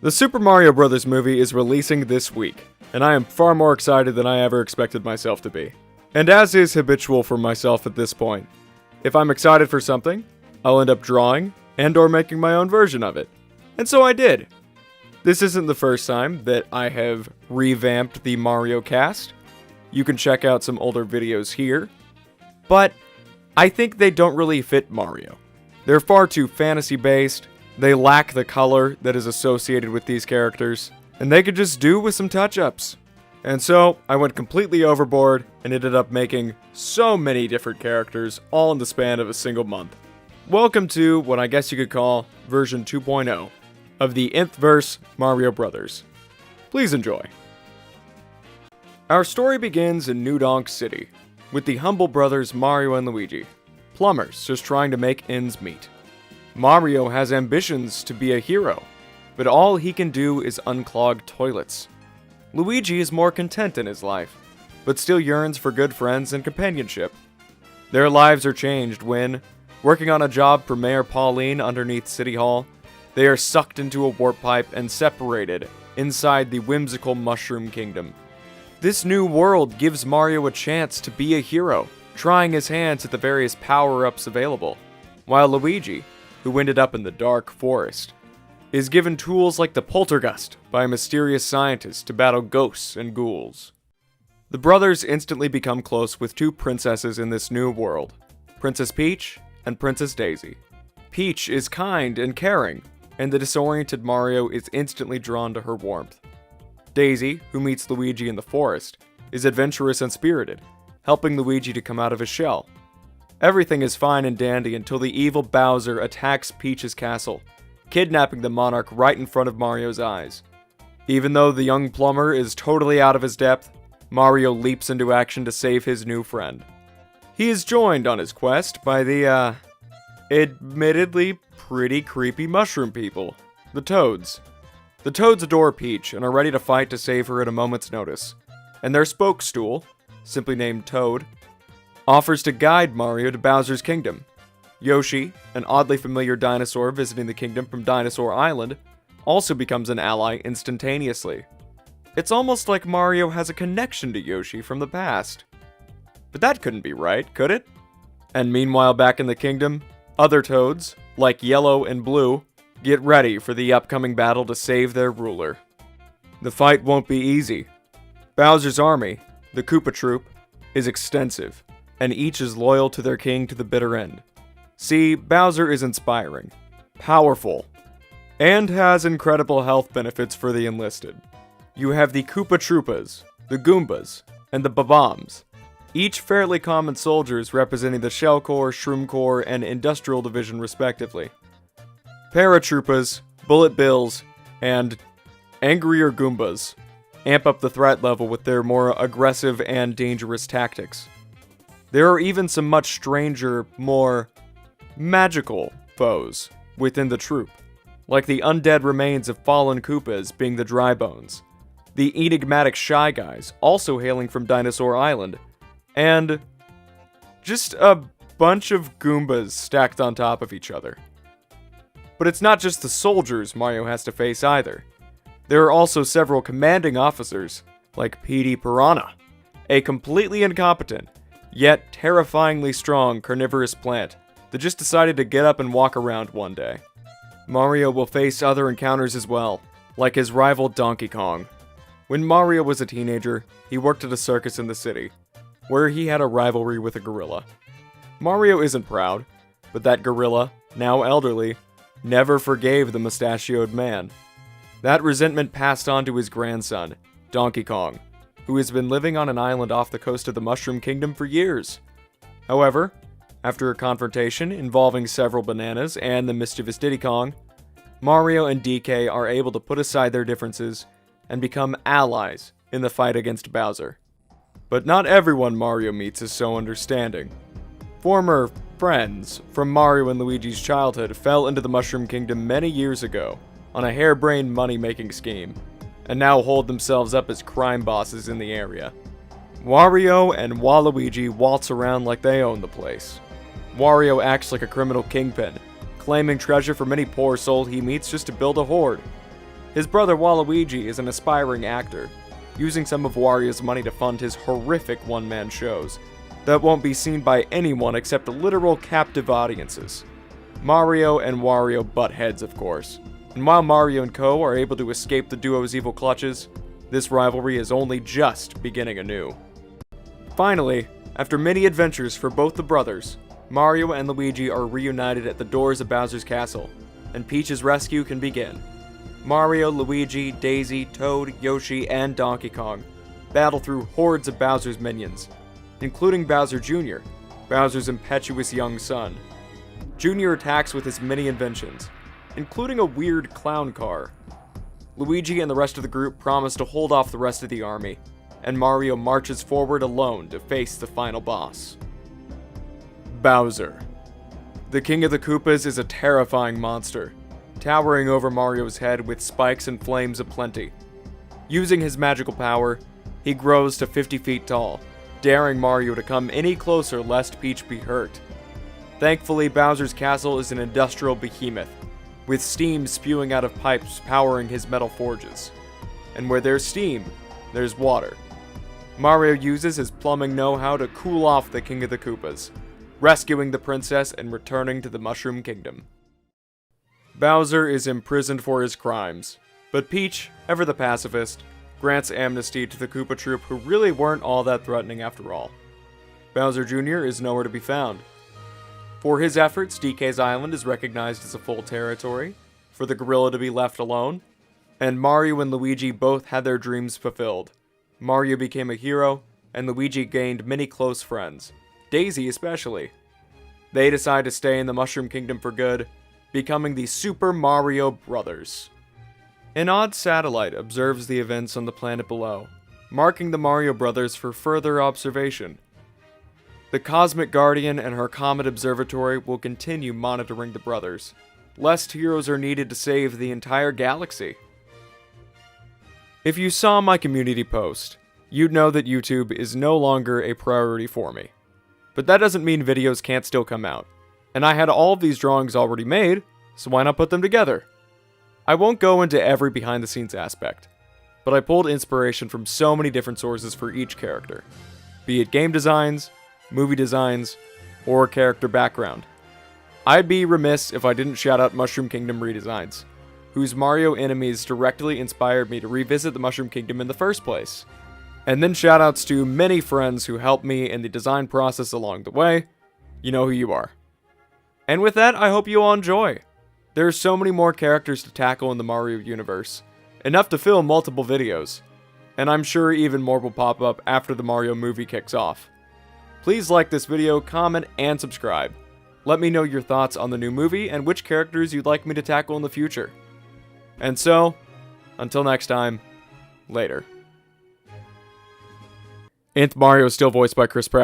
The Super Mario Bros. Movie is releasing this week, and I am far more excited than I ever expected myself to be. And as is habitual for myself at this point, if I'm excited for something, I'll end up drawing and or making my own version of it. And so I did. This isn't the first time that I have revamped the Mario cast. You can check out some older videos here. But I think they don't really fit Mario. They're far too fantasy-based, they lack the color that is associated with these characters, and they could just do with some touch-ups. And so, I went completely overboard and ended up making so many different characters, all in the span of a single month. Welcome to what I guess you could call version 2.0 of the Nth-Verse Mario Bros. Please enjoy. Our story begins in New Donk City, with the humble brothers Mario and Luigi, plumbers just trying to make ends meet. Mario has ambitions to be a hero, but all he can do is unclog toilets. Luigi is more content in his life, but still yearns for good friends and companionship. Their lives are changed when, working on a job for Mayor Pauline underneath City Hall, they are sucked into a warp pipe and separated inside the whimsical Mushroom Kingdom. This new world gives Mario a chance to be a hero, trying his hands at the various power-ups available, while Luigi, who ended up in the dark forest, is given tools like the Poltergust by a mysterious scientist to battle ghosts and ghouls. The brothers instantly become close with two princesses in this new world, Princess Peach and Princess Daisy. Peach is kind and caring, and the disoriented Mario is instantly drawn to her warmth. Daisy, who meets Luigi in the forest, is adventurous and spirited, helping Luigi to come out of his shell. Everything is fine and dandy until the evil Bowser attacks Peach's castle, kidnapping the monarch right in front of Mario's eyes. Even though the young plumber is totally out of his depth, Mario leaps into action to save his new friend. He is joined on his quest by the, admittedly pretty creepy mushroom people, the Toads. The Toads adore Peach and are ready to fight to save her at a moment's notice, and their spokestool, simply named Toad, offers to guide Mario to Bowser's kingdom. Yoshi, an oddly familiar dinosaur visiting the kingdom from Dinosaur Island, also becomes an ally instantaneously. It's almost like Mario has a connection to Yoshi from the past. But that couldn't be right, could it? And meanwhile back in the kingdom, other Toads, like Yellow and Blue, get ready for the upcoming battle to save their ruler. The fight won't be easy. Bowser's army, the Koopa Troop, is extensive, and each is loyal to their king to the bitter end. See, Bowser is inspiring, powerful, and has incredible health benefits for the enlisted. You have the Koopa Troopas, the Goombas, and the Bob-ombs, each fairly common soldiers representing the Shell Corps, Shroom Corps, and Industrial Division respectively. Paratroopas, Bullet Bills, and angrier Goombas amp up the threat level with their more aggressive and dangerous tactics. There are even some much stranger, more magical foes within the troop, like the undead remains of fallen Koopas being the Dry Bones, the enigmatic Shy Guys also hailing from Dinosaur Island, and just a bunch of Goombas stacked on top of each other. But it's not just the soldiers Mario has to face either. There are also several commanding officers, like Petey Piranha, a completely incompetent, yet terrifyingly strong carnivorous plant that just decided to get up and walk around one day. Mario will face other encounters as well, like his rival Donkey Kong. When Mario was a teenager, he worked at a circus in the city, where he had a rivalry with a gorilla. Mario isn't proud, but that gorilla, now elderly, never forgave the mustachioed man. That resentment passed on to his grandson, Donkey Kong, who has been living on an island off the coast of the Mushroom Kingdom for years. However, after a confrontation involving several bananas and the mischievous Diddy Kong, Mario and DK are able to put aside their differences and become allies in the fight against Bowser. But not everyone Mario meets is so understanding. Former friends from Mario and Luigi's childhood fell into the Mushroom Kingdom many years ago on a harebrained money-making scheme, and now hold themselves up as crime bosses in the area. Wario and Waluigi waltz around like they own the place. Wario acts like a criminal kingpin, claiming treasure from any poor soul he meets just to build a hoard. His brother Waluigi is an aspiring actor, using some of Wario's money to fund his horrific one-man shows that won't be seen by anyone except literal captive audiences. Mario and Wario butt heads, of course, and while Mario and Co. are able to escape the duo's evil clutches, this rivalry is only just beginning anew. Finally, after many adventures for both the brothers, Mario and Luigi are reunited at the doors of Bowser's castle, and Peach's rescue can begin. Mario, Luigi, Daisy, Toad, Yoshi, and Donkey Kong battle through hordes of Bowser's minions, including Bowser Jr., Bowser's impetuous young son. Jr. attacks with his many inventions, including a weird clown car. Luigi and the rest of the group promise to hold off the rest of the army, and Mario marches forward alone to face the final boss. Bowser. The King of the Koopas is a terrifying monster, towering over Mario's head with spikes and flames aplenty. Using his magical power, he grows to 50 feet tall, daring Mario to come any closer lest Peach be hurt. Thankfully, Bowser's castle is an industrial behemoth, with steam spewing out of pipes powering his metal forges. And where there's steam, there's water. Mario uses his plumbing know-how to cool off the King of the Koopas, rescuing the princess and returning to the Mushroom Kingdom. Bowser is imprisoned for his crimes, but Peach, ever the pacifist, grants amnesty to the Koopa troop who really weren't all that threatening after all. Bowser Jr. is nowhere to be found. For his efforts, DK's Island is recognized as a full territory, for the gorilla to be left alone, and Mario and Luigi both had their dreams fulfilled. Mario became a hero, and Luigi gained many close friends, Daisy especially. They decide to stay in the Mushroom Kingdom for good, becoming the Super Mario Brothers. An odd satellite observes the events on the planet below, marking the Mario Brothers for further observation. The Cosmic Guardian and her Comet Observatory will continue monitoring the brothers, lest heroes are needed to save the entire galaxy. If you saw my community post, you'd know that YouTube is no longer a priority for me. But that doesn't mean videos can't still come out. And I had all of these drawings already made, so why not put them together? I won't go into every behind the scenes aspect, but I pulled inspiration from so many different sources for each character, be it game designs, movie designs, or character background. I'd be remiss if I didn't shout out Mushroom Kingdom redesigns, whose Mario enemies directly inspired me to revisit the Mushroom Kingdom in the first place. And then shoutouts to many friends who helped me in the design process along the way. You know who you are. And with that, I hope you all enjoy. There are so many more characters to tackle in the Mario universe, enough to fill multiple videos, and I'm sure even more will pop up after the Mario movie kicks off. Please like this video, comment, and subscribe. Let me know your thoughts on the new movie and which characters you'd like me to tackle in the future. And so, until next time, later. Nth Mario is still voiced by Chris Pratt.